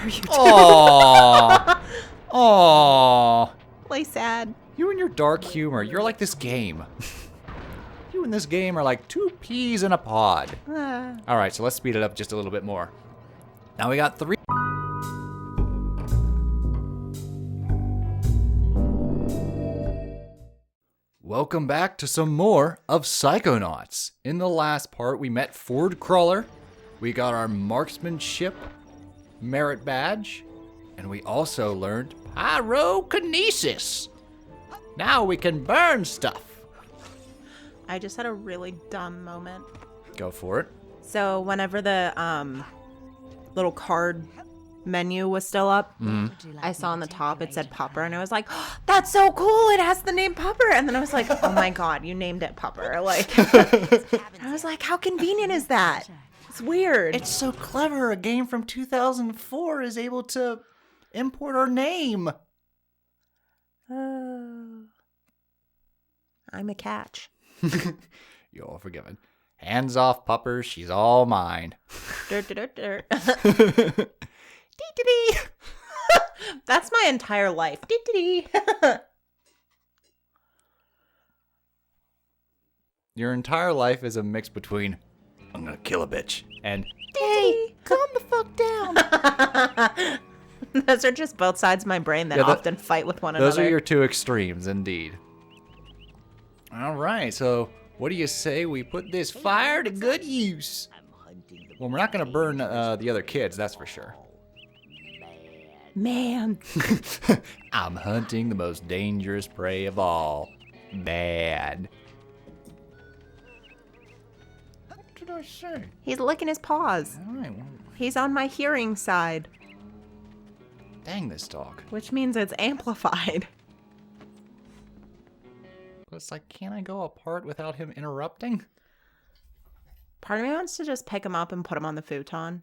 for you too. Aww. Aww. Play sad. You and your dark humor. You're like this game. You and this game are like 2 peas in a pod. All right, so let's speed it up just a little bit more. Now we got 3. Welcome back to some more of Psychonauts. In the last part, we met Ford Crawler. We got our marksmanship merit badge. And we also learned Pyrokinesis. Now we can burn stuff. I just had a really dumb moment. Go for it. So whenever the little card menu was still up, I saw on the top it said Pupper, and I was like, oh, that's so cool, it has the name Pupper. And then I was like, oh my god, you named it Pupper. Like, I was like, how convenient is that? It's weird. It's so clever. A game from 2004 is able to import our name. I'm a catch. You're all forgiven. Hands off, Pupper. She's all mine. Dirt, dirt, dirt. That's my entire life. Your entire life is a mix between I'm gonna kill a bitch and Hey, calm the fuck down. Those are just both sides of my brain that often fight with one another. Those are your 2 extremes, indeed. All right, so what do you say we put this fire to good use? Well, we're not gonna burn the other kids, that's for sure. Man. I'm hunting the most dangerous prey of all. Bad. What did I say? He's licking his paws. All right, well, He's on my hearing side, dang this dog. which means it's amplified. But it's like, can't I go apart without him interrupting? Part of me wants to just pick him up and put him on the futon.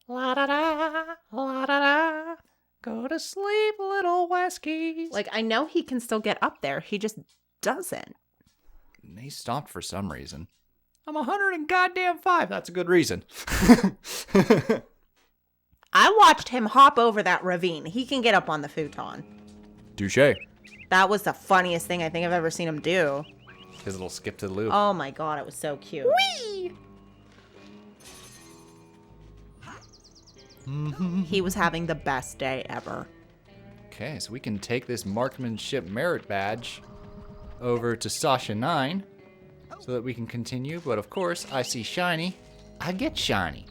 La da da, la da da. Go to sleep, little Weskies. Like, I know he can still get up there. He just doesn't. He stopped for some reason. I'm 105. That's a good reason. I watched him hop over that ravine. He can get up on the futon. Touche. That was the funniest thing I think I've ever seen him do. His little skip to the loop. Oh my god, it was so cute. Whee! He was having the best day ever. Okay, so we can take this marksmanship merit badge over to Sasha Nein so that we can continue. But of course, I see shiny. I get shiny.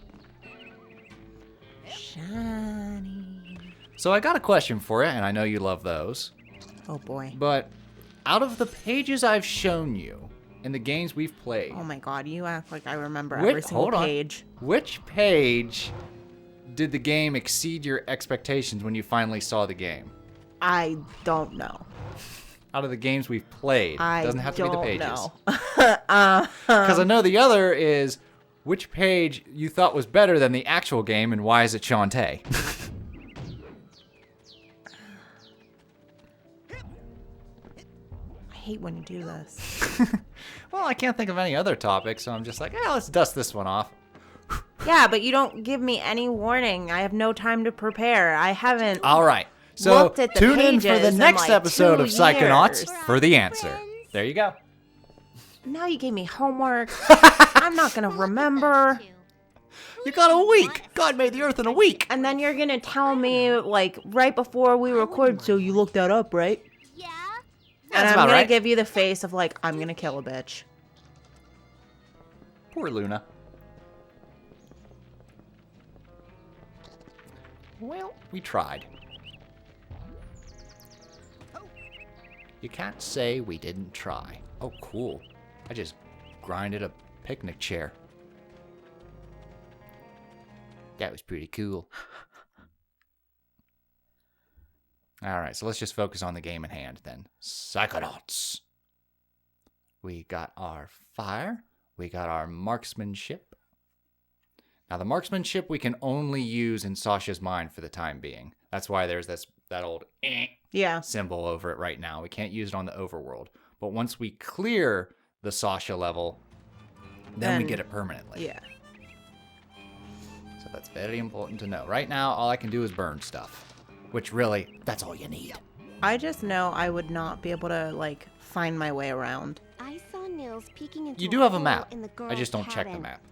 Shiny. So I got a question for you, and I know you love those. Oh boy. But out of the pages I've shown you in the games we've played, Oh my god, you act like I remember every single page. Which page did the game exceed your expectations when you finally saw the game? I don't know. Out of the games we've played. Doesn't have to be the pages. Know. Because I know the other is which page you thought was better than the actual game and why is it Shantae? I hate when you do this. Well, I can't think of any other topic, so I'm just like, let's dust this one off. Yeah, but you don't give me any warning. I have no time to prepare. I haven't. All right. So Looked at the tune in for the pages in, next like, episode 2 of Psychonauts years. for the answer. There you go. Now you gave me homework. I'm not going to remember. You got a week. God made the earth in a week. And then you're going to tell me, like, right before we record, so you looked that up, right? Yeah? And That's I'm about going right. to give you the face of, like, I'm going to kill a bitch. Poor Luna. Well, we tried. You can't say we didn't try. Oh, cool. I just grinded a picnic chair. That was pretty cool. Alright, so let's just focus on the game in hand then. Psychonauts. We got our fire. We got our marksmanship. Now, the marksmanship we can only use in Sasha's mind for the time being. That's why there's that old Yeah. symbol over it right now. We can't use it on the overworld. But once we clear the Sasha level, then we get it permanently. Yeah. So So that's very important to know. Right now, all I can do is burn stuff. Which really, that's all you need. I just know I would not be able to, like, find my way around. I saw Nils peeking into You do have a hole map. in the I just girl's don't check the cabin. map.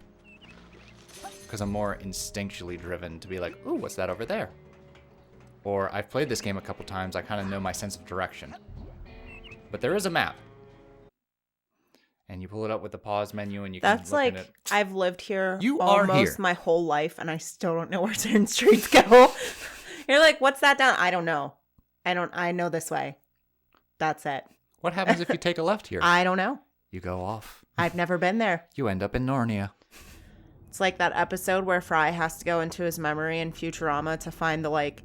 Because I'm more instinctually driven to be like, ooh, what's that over there? Or I've played this game a couple times, I kind of know my sense of direction. But there is a map. And you pull it up with the pause menu and you can That's look like, in it. I've lived here You are almost here. my whole life, and I still don't know where certain streets go. You're like, what's that down? I don't know. I know this way. That's it. What happens if you take a left here? I don't know. You go off. I've never been there. You end up in Narnia. It's like that episode where Fry has to go into his memory in Futurama to find the, like,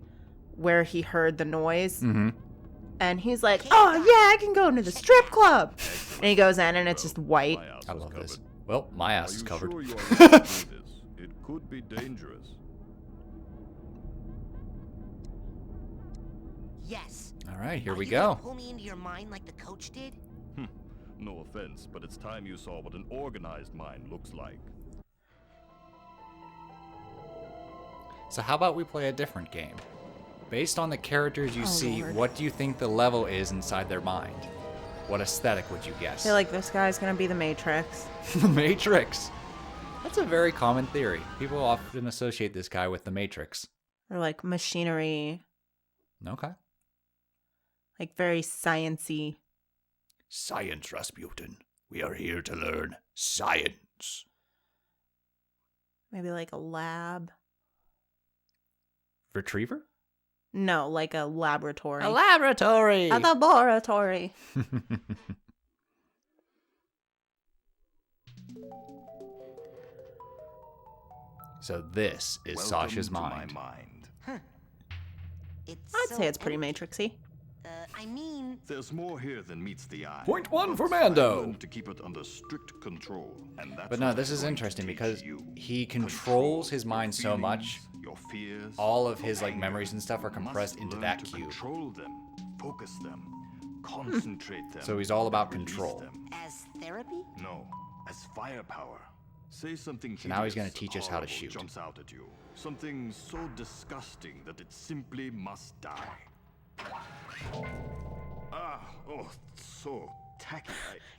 where he heard the noise. Mm-hmm. And he's like, oh, yeah, I can go into the strip club. And he goes in, and it's just white. I love this. Well, my ass is covered. Are you sure you are ready to do this? It could be dangerous. Yes. All right, here Are we you gonna go. Pull me into your mind like the coach did. No offense, but it's time you saw what an organized mind looks like. So how about we play a different game? Based on the characters you see, Lord. what do you think the level is inside their mind? What aesthetic would you I guess? feel like this guy's going to be the Matrix. The Matrix. That's a very common theory. People often associate this guy with the Matrix. Or, like, machinery. Okay. Like, very science-y. Science, Rasputin. We are here to learn science. Maybe, like, a lab. Retriever? No, like a laboratory. A laboratory! A laboratory. So this is Sasha's Welcome to mind. my mind. It's I'd so say it's pretty empty. Matrixy. I mean, There's more here than meets the eye. Point one for But I Mando. learned to keep it under strict control, and that's But no, what this I'm is going to interesting teach because you. he Control controls his your mind so much. feelings, your fears, All of his your like memories anger. and stuff are You compressed must into learn that to cube. Control them, focus them, concentrate them. So he's all about release control. them. as therapy? No, as firepower. Say something. So now he's gonna hideous, teach us how to horrible shoot. Jumps out at you. Something so disgusting that it simply must die. Oh, so tacky.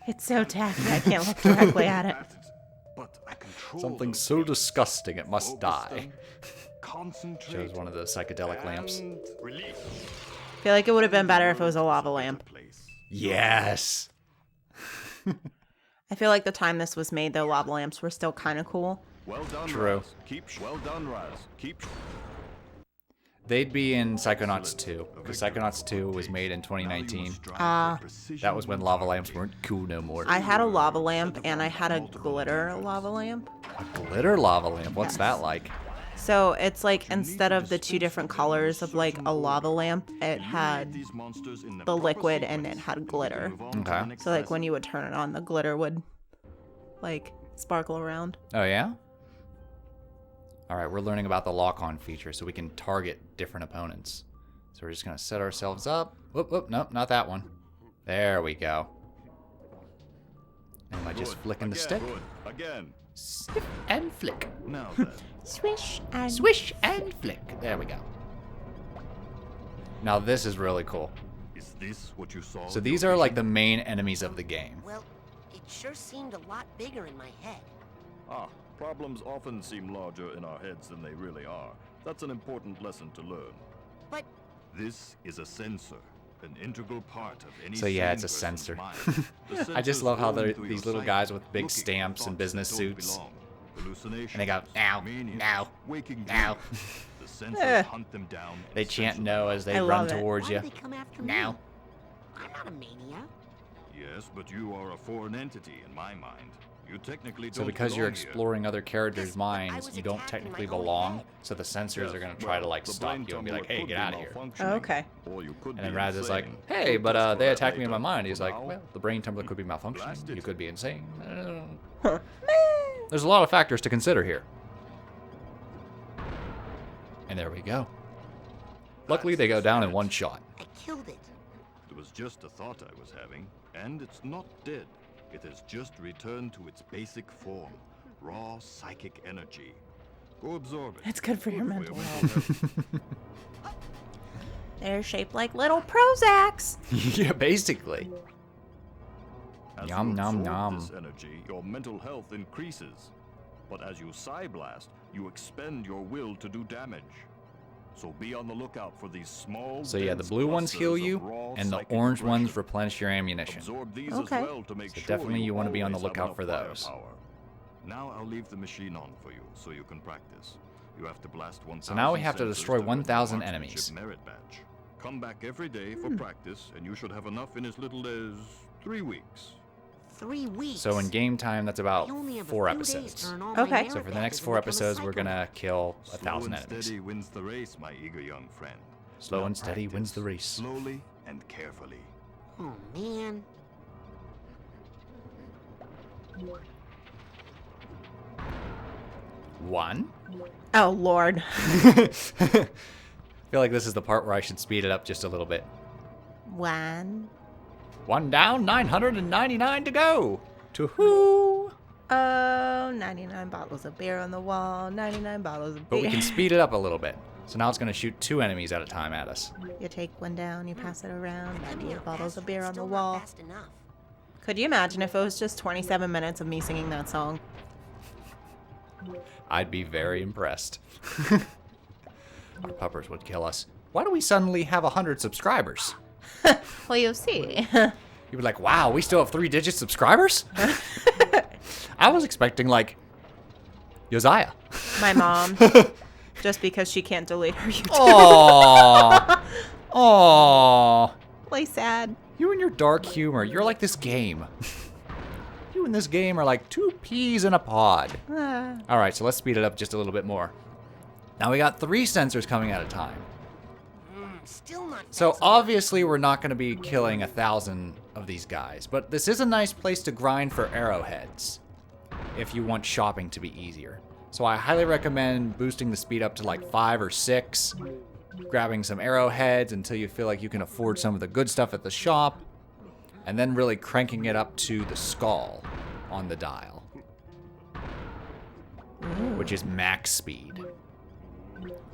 It's so tacky, I can't look directly at it. But I control Something those so feelings, disgusting it must focus die. them, concentrate. Shows one of the psychedelic lamps. and release. I feel like it would have been better if it was a lava lamp. Place. Yes. I feel like the time this was made, the lava lamps were still kind of cool. Well done, True. Raz. Well done, Raz. Keep. They'd be in Psychonauts 2, because Psychonauts 2 was made in 2019. That was when lava lamps weren't cool no more. I had a lava lamp, and I had a glitter lava lamp. A glitter lava lamp, what's that like? So it's like, instead of the two different colors of like a lava lamp, it had the liquid and it had glitter. Okay. So like when you would turn it on, the glitter would like sparkle around. Oh yeah? Alright, we're learning about the lock-on feature so we can target different opponents. So we're just going to set ourselves up. Whoop, whoop, nope, not that one. There we go. Am I just flicking the stick? Again. Snip and flick. Now then. Swish and Swish and flick. There we go. Now this is really cool. Is this what you saw? So in these your are like vision? the main enemies of the game. Well, it sure seemed a lot bigger in my head. Problems often seem larger in our heads than they really are. That's an important lesson to learn. But This is a sensor, an integral part of any. So yeah, it's a sane sensor. person's mind. The I just sensors love how roam they're through these your little psyche, guys with big looking for stamps and thoughts business that don't suits. belong. Hallucinations, And they go, "Ow, manias, no, waking no." dreams. The sensors hunt them down. and They chant censor no them as out. they I run love it. towards why you. did they come after me? Now. I'm not a maniac. Yes, but you are a foreign entity in my mind. You technically So don't because you're belong here. exploring other characters' Yes, but I minds, was you don't attacked in technically my own belong. head. So the sensors are Yes, gonna try to well, like the stop brain you and be like, tumor "Hey, could get be out of here." malfunctioning, okay. or you could And be then Raz is like, insane. "Hey, but We'll they test for attacked me in my that mind." He's later. like, For "Well, now, the brain tumbler could be blast malfunctioning. You it. could be insane." There's a lot of factors to consider here. And there we go. Luckily, they go down in one shot. I killed it. It was just a thought I was having, and it's not dead. It has just returned to its basic form, raw psychic energy. Go absorb it. It's good for your Good mental your health. They're shaped like little Prozacs. Yeah, basically. As Nom, you nom, absorb nom. this energy, your mental health increases. But as you Psy Blast, you expend your will to do damage. So be on the lookout for these small. So yeah, the dense blue ones heal clusters of you, raw and the psychic orange ones aggression. replenish your ammunition. Absorb these Okay. as well to make So sure definitely you wanna be on the always have lookout for enough those. firepower. Now I'll leave the machine on for you, so you can practice. You have to blast 1,000. So now we have to sensors destroy earn your 1,000 marksmanship enemies. Merit badge. Come back every day for practice, and you should have enough in as little as 3 weeks. 3 weeks. So in game time, that's about I only have a 4 few days to episodes. earn all my Okay. merit So for the badges next and 4 become a episodes, we're gonna Psychonaut. kill Slow 1,000 and enemies. steady wins the race, my eager young friend. Slow Now and steady wins the practice, race. Slowly and carefully. Oh man. One. Oh, Lord. I feel like this is the part where I should speed it up just a little bit. 1. 1 down, 999 to go. To who? Oh, 99 bottles of beer on the wall. 99 bottles of But beer. we can speed it up a little bit. So now it's going to shoot 2 enemies at a time at us. You take one down, you pass it around. I mean, 98 bottles fast, of beer on the still not wall. fast enough. Could you imagine if it was just 27 minutes of me singing that song? I'd be very impressed. Our puppers would kill us. Why do we suddenly have 100 subscribers? Well, you'll see. You'd be like, wow, we still have 3-digit subscribers? I was expecting, like, Josiah. My mom. Just because she can't delete her YouTube. Aww. Aww. Really sad. You and your dark humor. You're like this game. You and this game are like 2 peas in a pod. Ah. All right, so let's speed it up just a little bit more. Now we got 3 sensors coming at a time. Still not So fast enough. obviously we're not going to be killing 1,000 of these guys, but this is a nice place to grind for arrowheads if you want shopping to be easier. So I highly recommend boosting the speed up to like 5 or 6, grabbing some arrowheads until you feel like you can afford some of the good stuff at the shop, and then really cranking it up to the skull on the dial, which is max speed.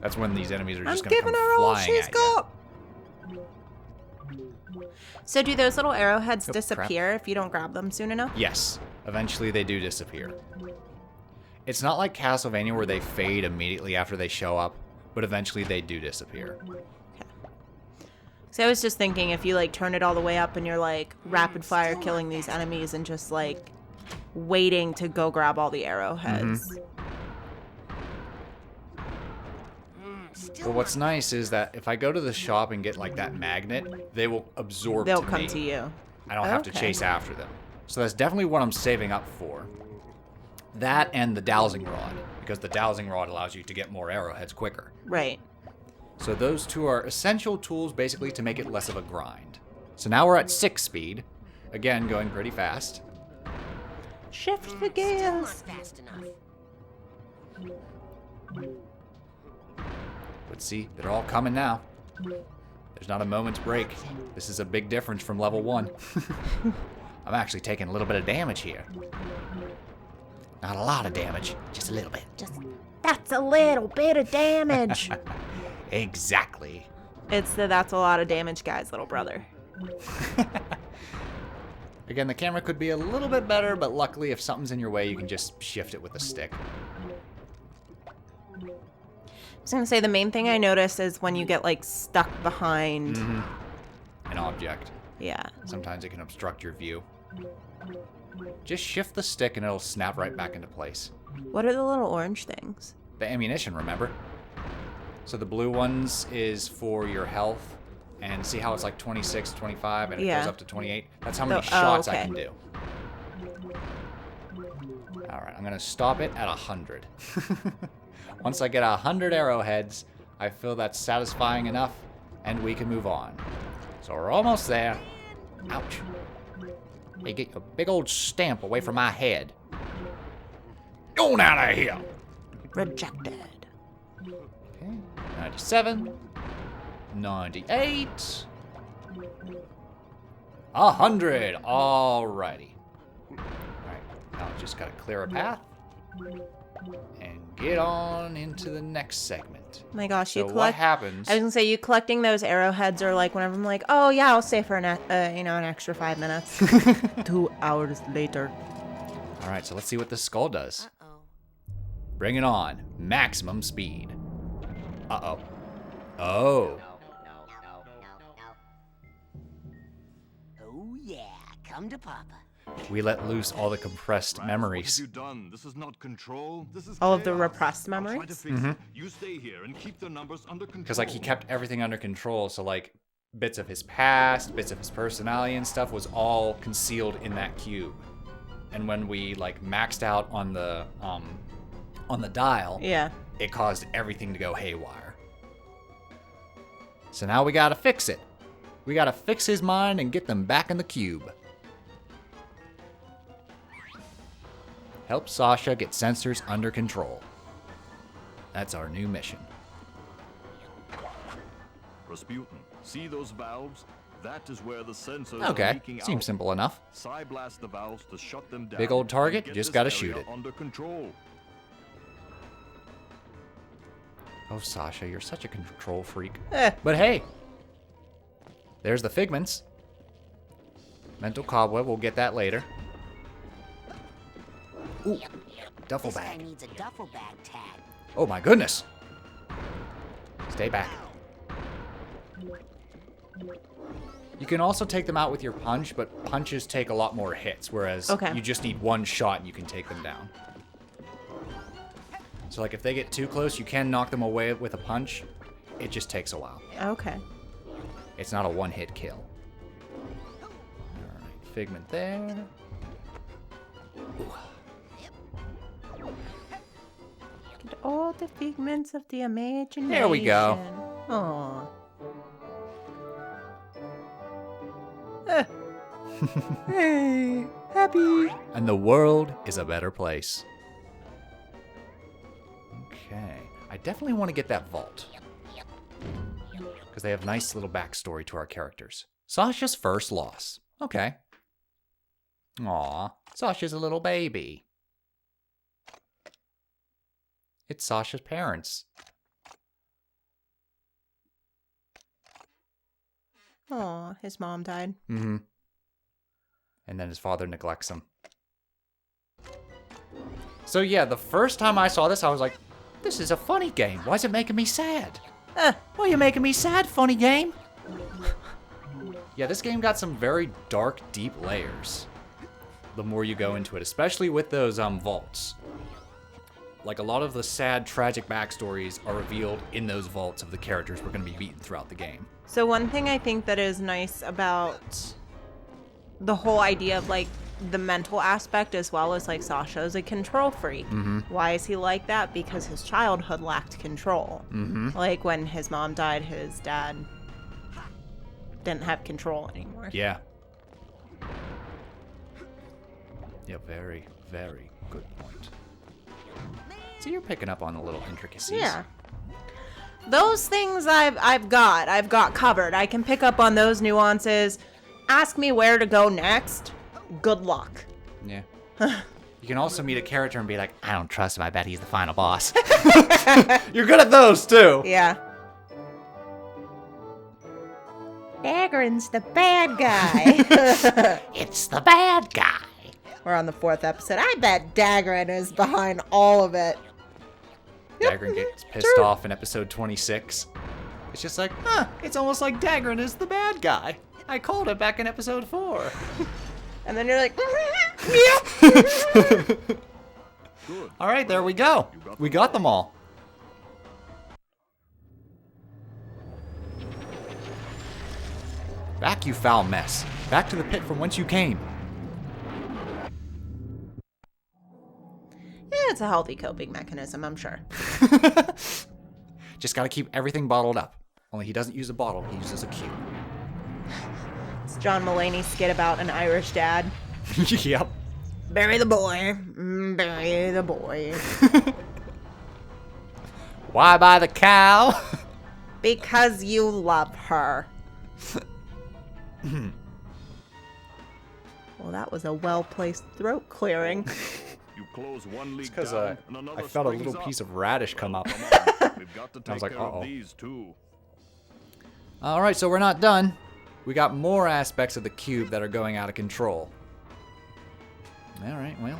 That's when these enemies are I'm just going to giving come her all flying she's at you. got. So do those little arrowheads Oh, crap. disappear if you don't grab them soon enough? Yes, eventually they do disappear. It's not like Castlevania where they fade immediately after they show up, but eventually they do disappear. So I was just thinking if you like turn it all the way up and you're like rapid fire killing these enemies and just like waiting to go grab all the arrowheads. Mm-hmm. Still But what's not nice is that if I go to the shop and get like that magnet, they will absorb They'll to come me. to you. I don't have to Okay. chase after them. So that's definitely what I'm saving up for. That and the dowsing rod, because the dowsing rod allows you to get more arrowheads quicker. Right. So those 2 are essential tools basically to make it less of a grind. So now we're at 6 speed. Again, going pretty fast. Shift the Still not gears. fast enough. But see, they're all coming now. There's not a moment's break. This is a big difference from level 1. I'm actually taking a little bit of damage here. Not a lot of damage, just a little bit. That's a little bit of damage. Exactly. It's the that's a lot of damage, guys, little brother. Again, the camera could be a little bit better, but luckily if something's in your way, you can just shift it with a stick. I was gonna say the main thing I notice is when you get like stuck behind. An object. Yeah. Sometimes it can obstruct your view. Just shift the stick and it'll snap right back into place. What are the little orange things? The ammunition, remember? So the blue ones is for your health. And see how it's like 26, 25, and it Yeah. goes up to 28? That's how many Oh, shots I okay. can do. Alright, I'm going to stop it at 100. Once I get 100 arrowheads, I feel that's satisfying enough, and we can move on. So we're almost there. Ouch. Hey, get your big old stamp away from my head. Go out of here! Rejected. Okay, 97. 98. 100. Alrighty. Alright, now just gotta clear a path. and get on into the next segment. Oh my gosh, So you what collect. happens? I was gonna say you collecting those arrowheads are like whenever I'm like, oh yeah, I'll stay for an extra 5 minutes. 2 hours later. All right, so let's see what this skull does. Uh-oh. Bring it on. Maximum speed. Uh-oh. Oh. Oh, yeah. Come to Papa. We let loose all the compressed What memories. have you done? This is not control. This is All of the chaos. repressed I'll try to memories? fix it. You stay here and keep the numbers under control. Because, like, he kept everything under control, so, like, bits of his past, bits of his personality and stuff was all concealed in that cube. And when we, like, maxed out on the dial, Yeah. it caused everything to go haywire. So now we gotta fix it. We gotta fix his mind and get them back in the cube. Help Sasha get sensors under control. That's our new mission. Rasputin, see those valves? That is where the sensors are Okay, leaking seems out. simple enough. Blast the valves to shut them down. Big old target, and get just this gotta area shoot it. Under control. Oh, Sasha, you're such a control freak. Eh. But hey, there's the figments. Mental cobweb, we'll get that later. Ooh, duffel This guy bag. needs a duffel bag tag. Oh my goodness. Stay back. You can also take them out with your punch, but punches take a lot more hits, whereas Okay. you just need one shot and you can take them down. So like if they get too close, you can knock them away with a punch. It just takes a while. Okay. It's not a one-hit kill. Alright, figment there. Ooh. Get all the figments of the imagination. There we go. Aww. Hey, happy. And the world is a better place. Okay. I definitely want to get that vault. Because they have nice little backstory to our characters. Sasha's first loss. Okay. Aw, Sasha's a little baby. It's Sasha's parents. Aw, his mom died. Mm-hmm. And then his father neglects him. So yeah, the first time I saw this, I was like, this is a funny game. Why is it making me sad? Why are you making me sad, funny game? Yeah, this game got some very dark, deep layers. The more you go into it, especially with those vaults. Like a lot of the sad, tragic backstories are revealed in those vaults of the characters we're going to be beating throughout the game. So one thing I think that is nice about the whole idea of like the mental aspect as well as like Sasha is a control freak. Mm-hmm. Why is he like that? Because his childhood lacked control. Mm-hmm. Like when his mom died, his dad didn't have control anymore. Yeah. Yeah, very, very good point. So you're picking up on the little intricacies. Yeah. Those things I've got covered. I can pick up on those nuances. Ask me where to go next. Good luck. Yeah. You can also meet a character and be like, I don't trust him. I bet he's the final boss. You're good at those too. Yeah. Dagrin's the bad guy. It's the bad guy. We're on the 4th episode. I bet Dagrin is behind all of it. Dagrin gets pissed off in episode 26. It's just like, it's almost like Dagrin is the bad guy. I called it back in episode 4. And then you're like, Good. All right, there we go. We got them all. Back, you foul mess. Back to the pit from whence you came. yeah, it's a healthy coping mechanism, I'm sure. Just gotta keep everything bottled up. Only he doesn't use a bottle, he uses a cube. It's John Mulaney's skit about an Irish dad. Yep. Bury the boy. Bury the boy. Why buy the cow? Because you love her. Well, that was a well-placed throat clearing. You close one leak because down, and another I felt a springs little up. piece of radish come up. Come on, we've got to I was take like, care uh-oh. of these too. All right, so we're not done. We got more aspects of the cube that are going out of control. All right, well,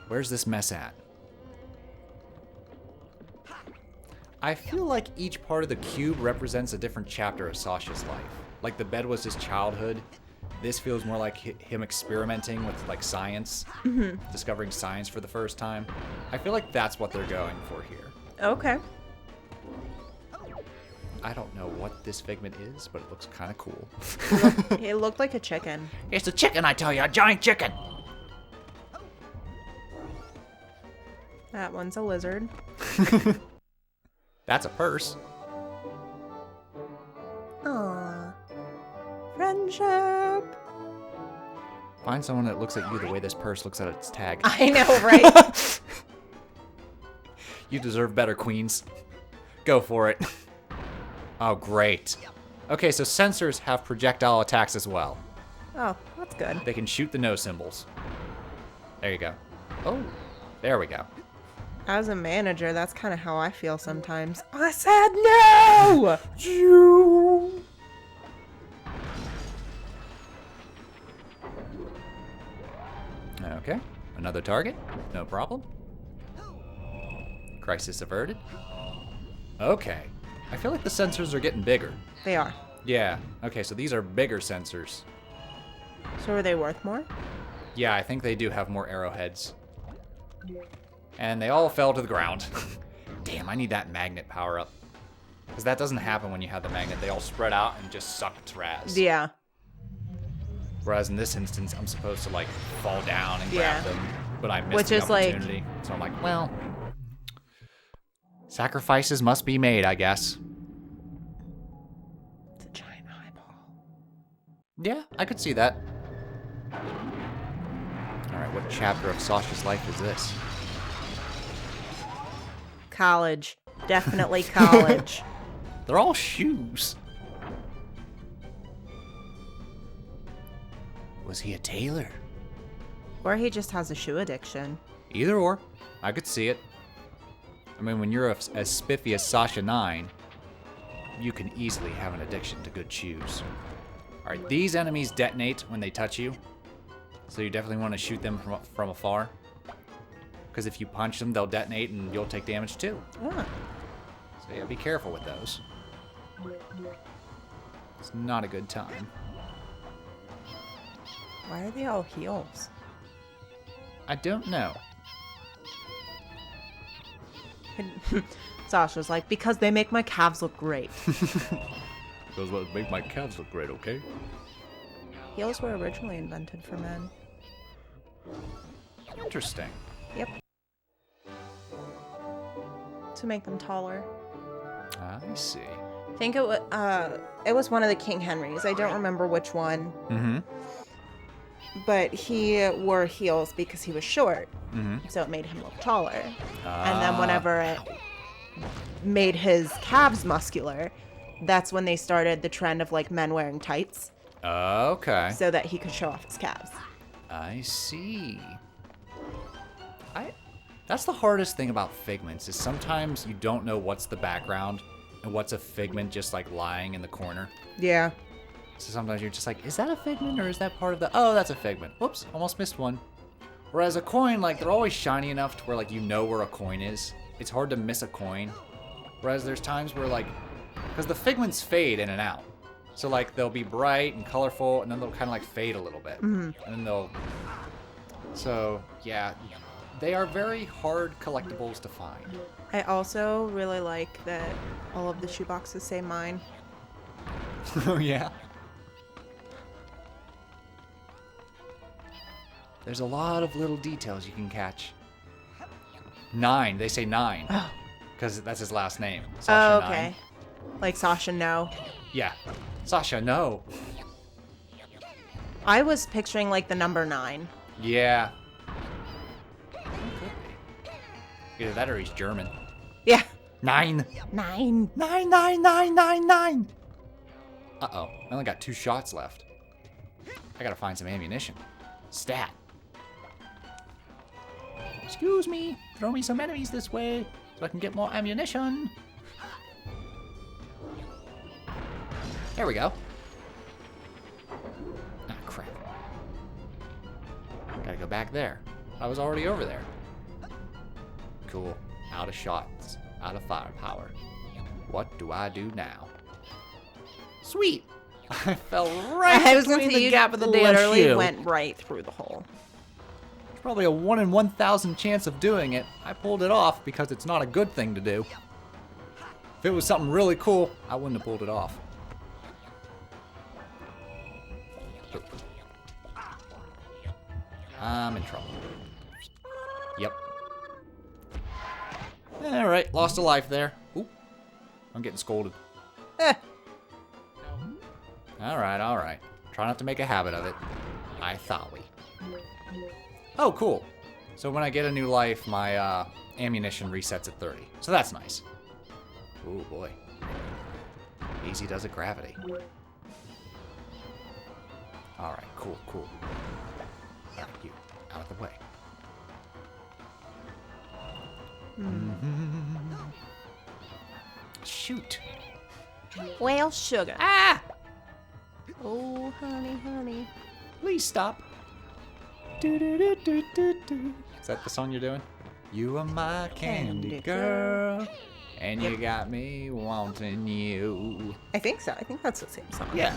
where's this mess at? I feel like each part of the cube represents a different chapter of Sasha's life. Like the bed was his childhood. This feels more like him experimenting with like science, discovering science for the first time. I feel like that's what they're going for here. Okay. I don't know what this figment is, but it looks kind of cool. It looked like a chicken. It's a chicken, I tell you, a giant chicken. That one's a lizard. That's a purse. Aww. Friendship. Find someone that looks at you the way this purse looks at its tag. I know, right? You deserve better, queens. Go for it. Oh, great. Okay, so sensors have projectile attacks as well. Oh, that's good. They can shoot the no symbols. There you go. Oh, there we go. As a manager, that's kind of how I feel sometimes. I said no! You. Okay, another target. No problem. Crisis averted. Okay. I feel like the sensors are getting bigger. They are. Yeah. Okay, so these are bigger sensors. So are they worth more? Yeah, I think they do have more arrowheads. And they all fell to the ground. Damn, I need that magnet power up. Because that doesn't happen when you have the magnet. They all spread out and just suck to Raz. Yeah. Whereas in this instance, I'm supposed to like fall down and grab them. But I missed Which the is like- opportunity. So I'm like, well, sacrifices must be made, I guess. It's a giant eyeball. Yeah, I could see that. Alright, what chapter of Sasha's life is this? College. Definitely college. They're all shoes. Was he a tailor? Or he just has a shoe addiction. Either or. I could see it. I mean, when you're as spiffy as Sasha Nein, you can easily have an addiction to good shoes. Alright, these enemies detonate when they touch you. So you definitely want to shoot them from afar. Because if you punch them, they'll detonate and you'll take damage too. Ah. So yeah, be careful with those. It's not a good time. Why are they all heels? I don't know. Sasha's like, because they make my calves look great. Those will make my calves look great, okay? Heels were originally invented for men. Interesting. Yep. To make them taller. I see. I think it was one of the King Henrys. I don't remember which one. Mm-hmm. But he wore heels because he was short. Mm-hmm. So it made him look taller. And then whenever it made his calves muscular, that's when they started the trend of like men wearing tights. Okay. So that he could show off his calves. I see. That's the hardest thing about figments is sometimes you don't know what's the background and what's a figment just like lying in the corner. Yeah. So sometimes you're just like, is that a figment or is that part of the... Oh, that's a figment. Whoops, almost missed one. Whereas a coin, like, they're always shiny enough to where, like, you know where a coin is. It's hard to miss a coin. Whereas there's times where, like... Because the figments fade in and out. So, like, they'll be bright and colorful, and then they'll kind of, like, fade a little bit. Mm-hmm. And then they'll... So, yeah. They are very hard collectibles to find. I also really like that all of the shoeboxes say mine. Oh, yeah? There's a lot of little details you can catch. Nine. They say Nine. Oh. Because that's his last name. Oh, Sasha okay. Nein. Like Sasha, no. Yeah. Sasha, no. I was picturing like the number 9. Yeah. Either that or he's German. Yeah. 9. 9. 9, 9, 9, 9, 9. Uh-oh. I only got 2 shots left. I gotta find some ammunition. Stat. Excuse me. Throw me some enemies this way so I can get more ammunition. There we go. Ah, crap. Gotta go back there. I was already over there. Cool. Out of shots. Out of firepower. What do I do now? Sweet! I fell right I was gonna between say, the you gap of the damn literally shoe. went right through the hole. It's probably a 1 in 1,000 chance of doing it. I pulled it off because it's not a good thing to do. If it was something really cool, I wouldn't have pulled it off. I'm in trouble. Yep. Alright, lost a life there. Ooh, I'm getting scolded. Alright. Try not to make a habit of it. I thought we. Oh, cool. So when I get a new life, my ammunition resets at 30. So that's nice. Ooh, boy. Easy does it gravity. Alright, cool. Alright, you. Out of the way. Shoot. Well, sugar. Ah! Oh, honey. Please stop. Is that the song you're doing? You are my candy girl, and you got me wanting you. I think so. I think that's the same song. Yeah.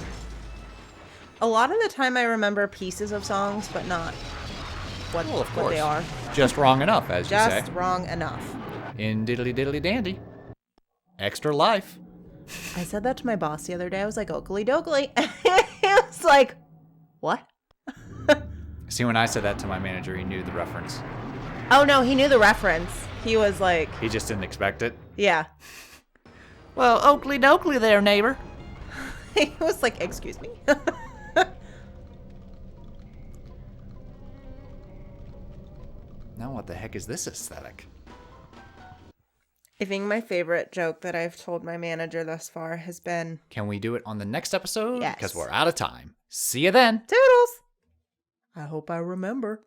A lot of the time I remember pieces of songs, but not what, Well, of what they course. are. Just wrong enough, as you say. Just wrong enough. In diddly diddly dandy. Extra life. I said that to my boss the other day. I was like, Oakley dokley. It was like, what? See, when I said that to my manager, he knew the reference. Oh, no, he knew the reference. He was like, He just didn't expect it. yeah. Well, Oakley dokley there, neighbor. He was like, excuse me. Now what the heck is this aesthetic? I think my favorite joke that I've told my manager thus far has been, Can we do it on the next episode? Yes. Because we're out of time. See you then. Toodles! I hope I remember.